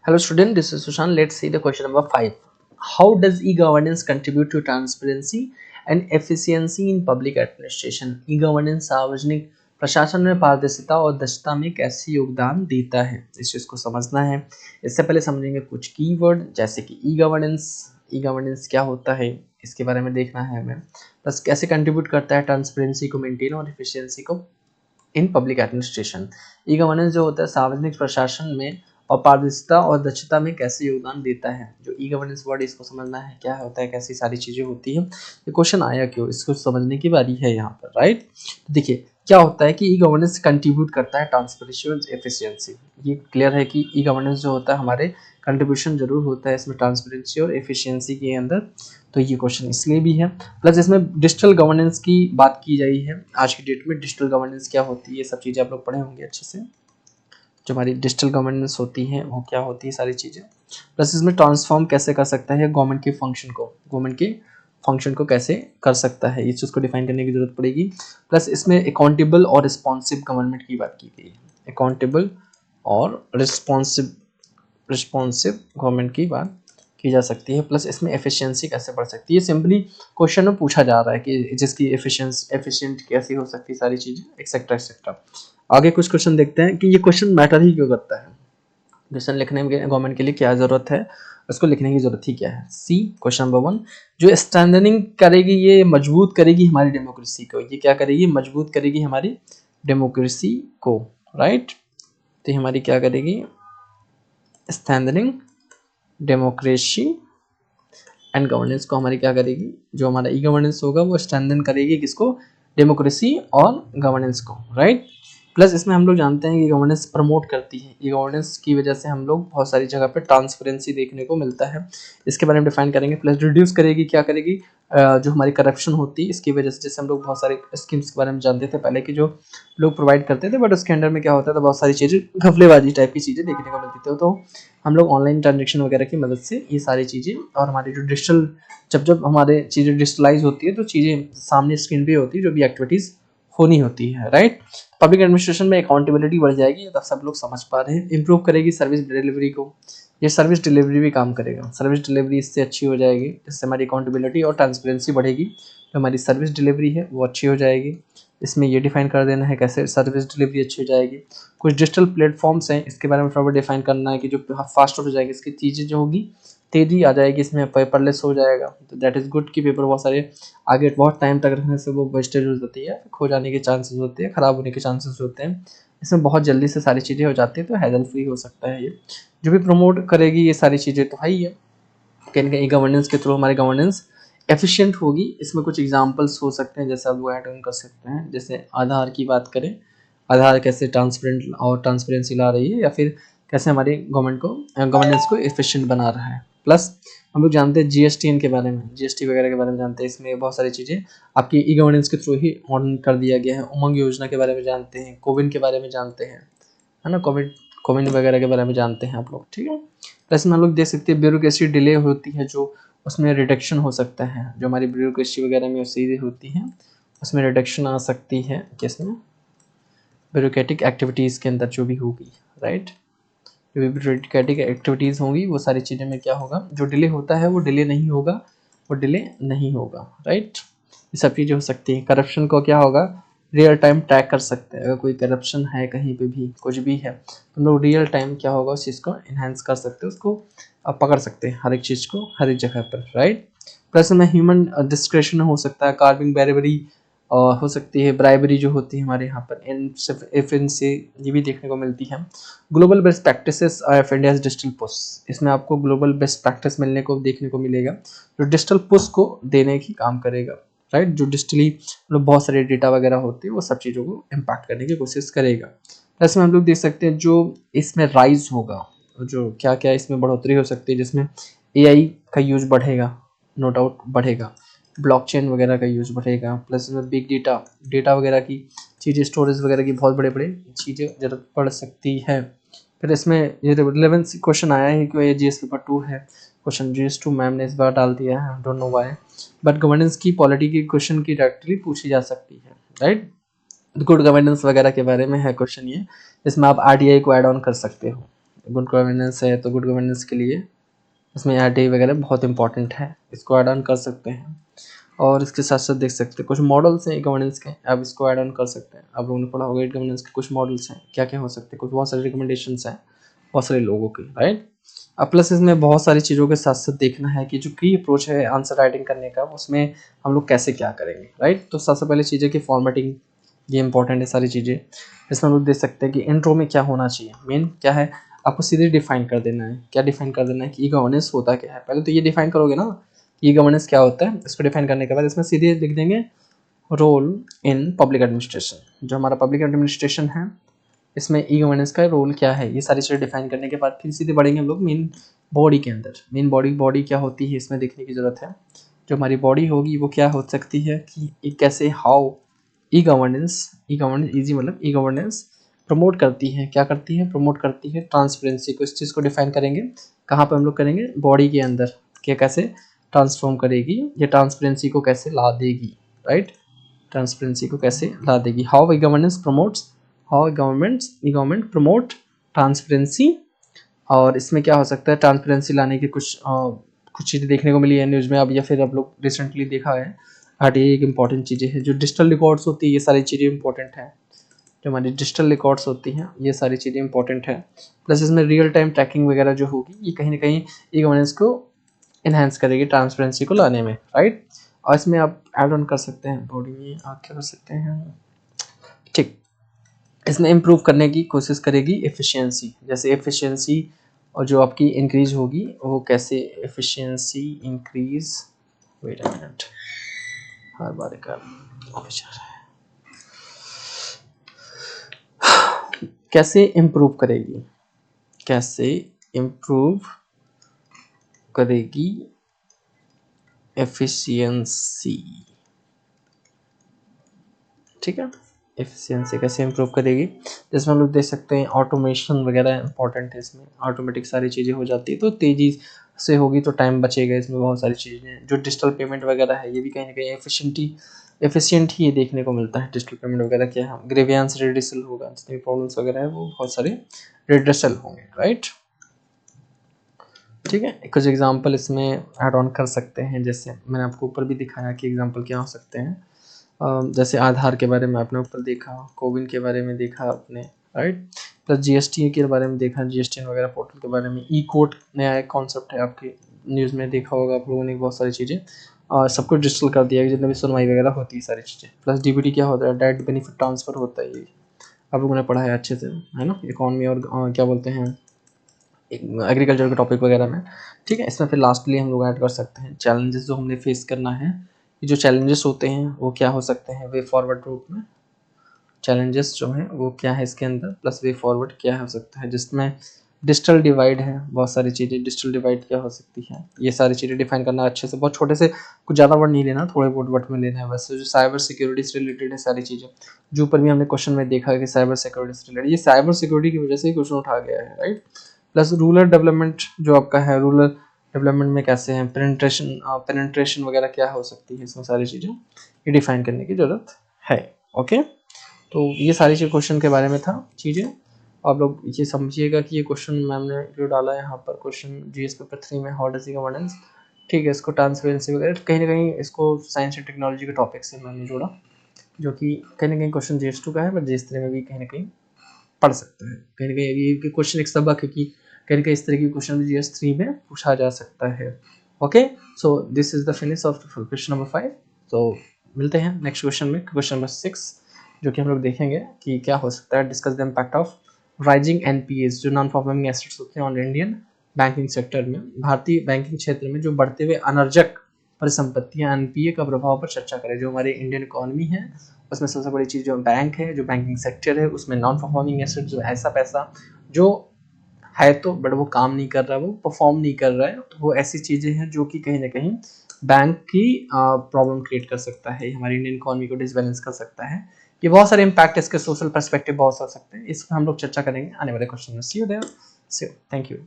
Hello student, this is Sushant. Let's see the question number 5. How does e-governance contribute to transparency and efficiency in public administration? E-governance सार्वजनिक प्रशासन में पारदर्शिता और दक्षता में कैसे योगदान देता है, इस चीज़ को समझना है। इससे पहले समझेंगे कुछ कीवर्ड जैसे कि ई गवर्नेंस क्या होता है, इसके बारे में देखना है हमें। प्लस कैसे कंट्रीब्यूट करता है ट्रांसपेरेंसी को मेंटेन और एफिशिएंसी को in public administration. E governance जो होता है सार्वजनिक प्रशासन में और पारदर्शिता और दक्षता में कैसे योगदान देता है। जो ई गवर्नेंस वर्ड इसको समझना है क्या होता है, कैसी सारी चीज़ें होती है, ये क्वेश्चन आया क्यों, इसको समझने की बारी है यहाँ पर, राइट। तो देखिए क्या होता है कि ई गवर्नेंस कंट्रीब्यूट करता है ट्रांसपेरेंसी और एफिशिएंसी। ये क्लियर है कि ई गवर्नेंस जो होता है हमारे कंट्रीब्यूशन जरूर होता है इसमें ट्रांसपेरेंसी और एफिशिएंसी के अंदर, तो ये क्वेश्चन इसलिए भी है। प्लस इसमें डिजिटल गवर्नेंस की बात की गई है। आज की डेट में डिजिटल गवर्नेंस क्या होती है, ये सब चीज़ें आप लोग पढ़े होंगे अच्छे से। जो हमारी डिजिटल गवर्नेंस होती है वो क्या होती है, सारी चीज़ें। प्लस इसमें ट्रांसफॉर्म कैसे कर सकता है गवर्नमेंट के फंक्शन को कैसे कर सकता है, इस चीज़ को डिफाइन करने की जरूरत पड़ेगी। प्लस इसमें अकाउंटेबल और रिस्पॉन्सिव गवर्नमेंट की बात की गई है। अकाउंटेबल और रिस्पॉन्सिव गवर्नमेंट की बात की जा सकती है। प्लस इसमें एफिशिएंसी कैसे बढ़ सकती है, सिंपली क्वेश्चन में पूछा जा रहा है कि जिसकी एफिशिएंट कैसी हो सकती है, सारी चीज़ें एक्सेट्रा एक्सेट्रा। आगे कुछ क्वेश्चन देखते हैं कि ये क्वेश्चन मैटर ही क्यों करता है, क्वेश्चन लिखने में गवर्नमेंट के लिए क्या ज़रूरत है, उसको लिखने की ज़रूरत ही क्या है। सी क्वेश्चन नंबर 1, जो स्ट्रेंथनिंग करेगी, ये मजबूत करेगी हमारी डेमोक्रेसी को। ये क्या करेगी, मजबूत करेगी हमारी डेमोक्रेसी को, राइट। तो हमारी क्या करेगी, स्ट्रेंथनिंग डेमोक्रेसी एंड गवर्नेंस को हमारी क्या करेगी, जो हमारा ई गवर्नेंस होगा वो स्ट्रेंथन करेगी किसको, डेमोक्रेसी और गवर्नेंस को, राइट। प्लस इसमें हम लोग जानते हैं कि गवर्नेंस प्रमोट करती है। ये गवर्नेंस की वजह से हम लोग बहुत सारी जगह पे ट्रांसपेरेंसी देखने को मिलता है, इसके बारे में डिफाइन करेंगे। प्लस रिड्यूस करेगी, क्या करेगी, जो हमारी करप्शन होती है इसकी वजह से। जैसे हम लोग बहुत सारे स्कीम्स के बारे में जानते थे पहले कि जो लोग प्रोवाइड करते थे, बट उसके अंडर में क्या होता था, बहुत सारी चीज़ें घपलेबाजी टाइप की चीज़ें देखने को मिलती थी। तो हम लोग ऑनलाइन ट्रांजेक्शन वगैरह की मदद से ये सारी चीज़ें, और हमारी जो डिजिटल जब हमारे चीज़ें डिजिटलाइज होती है तो चीज़ें सामने स्क्रीन पे होती है, जो भी एक्टिविटीज़ होनी होती है, राइट। पब्लिक एडमिनिस्ट्रेशन में अकाउंटेबिलिटी बढ़ जाएगी, तब सब लोग समझ पा रहे हैं। इंप्रूव करेगी सर्विस डिलीवरी को, ये सर्विस डिलीवरी भी काम करेगा। सर्विस डिलीवरी इससे अच्छी हो जाएगी, इससे हमारी अकाउंटेबिलिटी और ट्रांसपेरेंसी बढ़ेगी। जो हमारी सर्विस डिलीवरी है वो अच्छी हो जाएगी। इसमें ये डिफाइन कर देना है कैसे सर्विस डिलीवरी अच्छी हो जाएगी। कुछ डिजिटल प्लेटफॉर्म्स हैं, इसके बारे में थोड़ा डिफाइन करना है कि जो फास्ट हो जाएगी, इसकी चीज़ें जो होगी तेजी आ जाएगी, इसमें पेपरलेस हो जाएगा। तो दैट इज़ गुड कि पेपर बहुत सारे आगे बहुत टाइम तक रखने से वो वेस्टेज हो जाती है, खो जाने के चांसेस होते हैं, ख़राब होने के चांसेस होते हैं। इसमें बहुत जल्दी से सारी चीज़ें हो जाती है, तो हैजल फ्री हो सकता है। ये जो भी प्रमोट करेगी ये सारी चीज़ें, तो है ही है कहीं ना कहीं गवर्नेंस के थ्रू हमारी गवर्नेंस एफिशिएंट होगी। इसमें कुछ एग्जांपल्स हो सकते हैं, जैसे आप लोग ऐड ऑन कर सकते हैं। जैसे आधार की बात करें, आधार कैसे ट्रांसपेरेंट और ट्रांसपेरेंसी ला रही है, या फिर कैसे हमारी गवर्नेंस को एफिशिएंट बना रहा है। प्लस हम लोग जानते हैं जीएसटी के बारे में, जीएसटी वगैरह के बारे में जानते हैं। इसमें बहुत सारी चीज़ें आपकी ई गवर्नेंस के थ्रू ही ऑन कर दिया गया है। उमंग योजना के बारे में जानते हैं, कोविन के बारे में जानते हैं, है ना, कोविन वगैरह के बारे में जानते हैं आप लोग, ठीक है। प्लस में हम लोग देख सकते हैं ब्यूरोक्रेसी डिले होती है, जो उसमें रिडक्शन हो सकता है। जो हमारी ब्यूरोक्रेसी वगैरह में चीज़ें होती हैं उसमें रिडक्शन आ सकती है, किसमें, ब्यूरोक्रेटिक एक्टिविटीज़ के अंदर जो भी होगी, राइट। जो भी ब्यूरोक्रेटिक एक्टिविटीज़ होंगी वो सारी चीज़ें में क्या होगा, जो डिले होता है वो डिले नहीं होगा, राइट। ये सब चीज़ें हो सकती हैं। करप्शन को क्या होगा, रियल टाइम ट्रैक कर सकते हैं। अगर कोई करप्शन है कहीं पे भी, कुछ भी है, तो हम लोग रियल टाइम क्या होगा उस चीज़ को इन्हेंस कर सकते हैं, उसको पकड़ सकते हैं हर एक चीज़ को हर एक जगह पर, राइट। प्लस में ह्यूमन डिस्क्रिप्शन हो सकता है, कार्बिंग बैरिबरी हो सकती है, ब्राइबरी जो होती है हमारे यहाँ पर इन से ये भी देखने को मिलती है। Global best practices of India digital push, इसमें आपको ग्लोबल बेस्ट प्रैक्टिस मिलने को देखने को मिलेगा, जो डिजिटल पुश को देने की काम करेगा, राइट। जो डिजिटली मतलब बहुत सारे डेटा वगैरह होते हैं वो सब चीज़ों को इम्पैक्ट करने की कोशिश करेगा। प्लस में हम लोग देख सकते हैं जो इसमें राइज होगा, जो क्या क्या इसमें बढ़ोतरी हो सकती है, जिसमें एआई का यूज बढ़ेगा, नो डाउट बढ़ेगा, ब्लॉकचेन वगैरह का यूज बढ़ेगा। प्लस में बिग डेटा वगैरह की चीज़ें, स्टोरेज वगैरह की बहुत बड़े बड़े चीज़ें जरूरत पड़ सकती है। फिर इसमें ये रिलेवेंस क्वेश्चन आया है कि ये जीएस पेपर 2 है, क्वेश्चन GS2 मैम ने इस बार डाल दिया है, don't know why, but governance की पॉलिटी की क्वेश्चन की डायरेक्टली पूछी जा सकती है, राइट। गुड गवर्नेंस वगैरह के बारे में है क्वेश्चन ये, इसमें आप RTI को ऐड ऑन कर सकते हो। गुड गवर्नेंस है तो गुड गवर्नेंस के लिए इसमें RTI वगैरह बहुत इंपॉर्टेंट है, इसको ऐड ऑन कर सकते हैं। और इसके साथ साथ देख सकते हैं कुछ मॉडल्स हैं गवर्नेंस के, आप इसको ऐड ऑन कर सकते हैं। आप लोगों ने पढ़ा होगा गवर्नेंस के कुछ मॉडल्स हैं, क्या क्या हो सकते हैं, कुछ बहुत सारे रिकमेंडेशंस हैं बहुत सारे लोगों के, राइट। अब प्लस इसमें बहुत सारी चीज़ों के साथ साथ देखना है कि जो की अप्रोच है आंसर राइटिंग करने का, उसमें हम लोग कैसे क्या करेंगे, राइट। तो सबसे पहले चीज़ है कि फॉर्मेटिंग, ये इंपॉर्टेंट है सारी चीज़ें। इसमें हम लोग देख सकते हैं कि इंट्रो में क्या होना चाहिए, मेन क्या है, आपको सीधे डिफाइन कर देना है। क्या डिफाइन कर देना है कि ई गवर्नेंस होता क्या है, पहले तो ये डिफाइन करोगे ना ई गवर्नेंस क्या होता है। इसको डिफाइन करने के बाद इसमें सीधे लिख देंगे रोल इन पब्लिक एडमिनिस्ट्रेशन, जो हमारा पब्लिक एडमिनिस्ट्रेशन है इसमें ई गवर्नेंस का रोल क्या है, ये सारी चीज़ें डिफाइन करने के बाद फिर सीधे बढ़ेंगे हम लोग मेन बॉडी के अंदर। मेन बॉडी क्या होती है इसमें देखने की ज़रूरत है। जो हमारी बॉडी होगी वो क्या हो सकती है कि कैसे हाउ ई गवर्नेंस ईजी मतलब ई गवर्नेंस प्रमोट करती है, क्या करती है, प्रमोट करती है ट्रांसपेरेंसी को। इस चीज़ को डिफाइन करेंगे कहाँ पर हम लोग करेंगे, बॉडी के अंदर, क्या कैसे ट्रांसफॉर्म करेगी, ये ट्रांसपेरेंसी को कैसे ला देगी, राइट। ट्रांसपेरेंसी को कैसे ला देगी, how e governance promotes, how E government promote transparency. और इसमें क्या हो सकता है, ट्रांसपेरेंसी लाने की कुछ चीज़ें देखने को मिली है न्यूज़ में अब, या फिर आप लोग रिसेंटली देखा है। RTI एक इंपॉर्टेंट चीज़ें है, जो डिजिटल रिकॉर्ड्स होती है ये सारी चीज़ें इंपॉर्टेंट है। जो हमारी डिजिटल रिकॉर्ड्स होती हैं ये सारी चीज़ें इंपॉर्टेंट है। प्लस इसमें रियल टाइम ट्रैकिंग वगैरह जो होगी ये कहीं ना कहीं ई गवर्नेंस को इन्हांस करेगी ट्रांसपेरेंसी को लाने में, राइट। और इसमें आप ऐड ऑन कर सकते हैं बॉडी में, आप क्या कर सकते हैं, ठीक। इसमें इम्प्रूव करने की कोशिश करेगी एफिशिएंसी, जैसे एफिशिएंसी और जो आपकी इंक्रीज होगी वो कैसे, efficiency increase, wait a minute, हर बार का कैसे इम्प्रूव करेगी, कैसे इम्प्रूव करेगी एफिशिएंसी, ठीक है। एफिशिएंसी कैसे इम्प्रूव करेगी, जिसमें हम लोग देख सकते हैं ऑटोमेशन वगैरह इंपॉर्टेंट है। इसमें ऑटोमेटिक सारी चीज़ें हो जाती है तो तेज़ी से होगी तो टाइम बचेगा। इसमें बहुत सारी चीज़ें जो डिजिटल पेमेंट वगैरह है ये भी कहीं ना कहीं एफिशिएंट ही ये देखने को मिलता है। डिजिटल पेमेंट वगैरह क्या है, ग्रीवियंस रिड्यूसल होगा, जितने भी प्रॉब्लम्स वगैरह है वो बहुत सारे रिड्यूसल होंगे, राइट, ठीक है। कुछ एग्जांपल इसमें ऐड ऑन कर सकते हैं, जैसे मैंने आपको ऊपर भी दिखाया कि एग्जांपल क्या हो सकते हैं। जैसे आधार के बारे में आपने ऊपर देखा, कोविन के बारे में देखा आपने, राइट। प्लस GST के बारे में देखा, GST वगैरह पोर्टल के बारे में। ई कोड नया एक कॉन्सेप्ट है, आपके न्यूज़ में देखा होगा आप लोगों ने बहुत सारी चीज़ें, और सब कुछ डिजिटल कर दिया है, जितने भी सुनवाई वगैरह होती है सारी चीज़ें। प्लस DBT क्या होता है, डायरेक्ट बेनिफिट ट्रांसफ़र होता है, ये आप लोगों ने पढ़ा है अच्छे से, है ना, इकॉनमी और क्या बोलते हैं एग्रीकल्चर के टॉपिक वगैरह में, ठीक है। इसमें फिर लास्टली हम लोग ऐड कर सकते हैं चैलेंजेस जो हमने फेस करना है। ये जो चैलेंजेस होते हैं वो क्या हो सकते हैं, वे फॉरवर्ड रूट में चैलेंजेस जो हैं वो क्या है इसके अंदर, प्लस वे फॉरवर्ड क्या हो सकता है, जिसमें डिजिटल डिवाइड है, बहुत सारी चीज़ें डिजिटल डिवाइड क्या हो सकती है, ये सारी चीज़ें डिफाइन करना अच्छे से, बहुत छोटे से, कुछ ज़्यादा वर्ड नहीं लेना, थोड़े बहुत वर्ड में लेना है। वैसे जो साइबर सिक्योरिटी से रिलेटेड है सारी चीज़ें, जो ऊपर भी हमने क्वेश्चन में देखा है कि साइबर सिक्योरिटी से रिलेटेड, ये साइबर सिक्योरिटी की वजह से ही क्वेश्चन उठा गया है, राइट। प्लस रूरल डेवलपमेंट जो आपका है, रूरल डेवलपमेंट में कैसे हैं, पेनिट्रेशन वगैरह क्या हो सकती है, इसमें सारी चीज़ें ये डिफाइन करने की ज़रूरत है, ओके। तो ये सारी चीज़ क्वेश्चन के बारे में था चीज़ें। आप लोग ये समझिएगा कि ये क्वेश्चन मैम ने जो डाला है यहाँ पर, क्वेश्चन GS पेपर 3 में, हाउ डज द गवर्नेंस, ठीक है। इसको ट्रांसपेरेंसी वगैरह कहीं ना कहीं इसको साइंस एंड टेक्नोलॉजी के टॉपिक से मैंने जोड़ा, जो कि कहीं ना कहीं क्वेश्चन GS2 का है, बट GS3 में भी कहीं ना कहीं पढ़ सकते हैं। कहीं ना कहीं ये क्वेश्चन एक सबक है कि कहीं ना कहीं इस तरह की क्वेश्चन भी GS3 में पूछा जा सकता है, okay. So this is the finish off question number 5। तो मिलते हैं नेक्स्ट क्वेश्चन में, क्वेश्चन नंबर 6, जो कि हम लोग देखेंगे कि क्या हो सकता है। Discuss the impact of rising NPAs, जो नॉन परफॉर्मिंग एसेट्स होते हैं, ऑन इंडियन बैंकिंग सेक्टर में, भारतीय बैंकिंग क्षेत्र में जो बढ़ते हुए अनर्जक परिसंपत्तियां NPA का प्रभाव पर चर्चा करें। जो हमारी इंडियन इकोनॉमी है उसमें सबसे बड़ी चीज़ जो बैंक है, जो बैंकिंग सेक्टर है, उसमें नॉन परफॉर्मिंग एसेट जो ऐसा पैसा जो है तो बट वो काम नहीं कर रहा है, वो परफॉर्म नहीं कर रहा है, तो वो ऐसी चीज़ें हैं जो कि कहीं ना कहीं बैंक की प्रॉब्लम क्रिएट कर सकता है, हमारी इंडियन इकोनॉमी को डिसबैलेंस कर सकता है। ये बहुत सारे इम्पैक्ट इसके सोशल पर्सपेक्टिव बहुत हो सकते हैं, इसमें हम लोग चर्चा करेंगे आने वाले क्वेश्चन में। See you there, see you, thank you.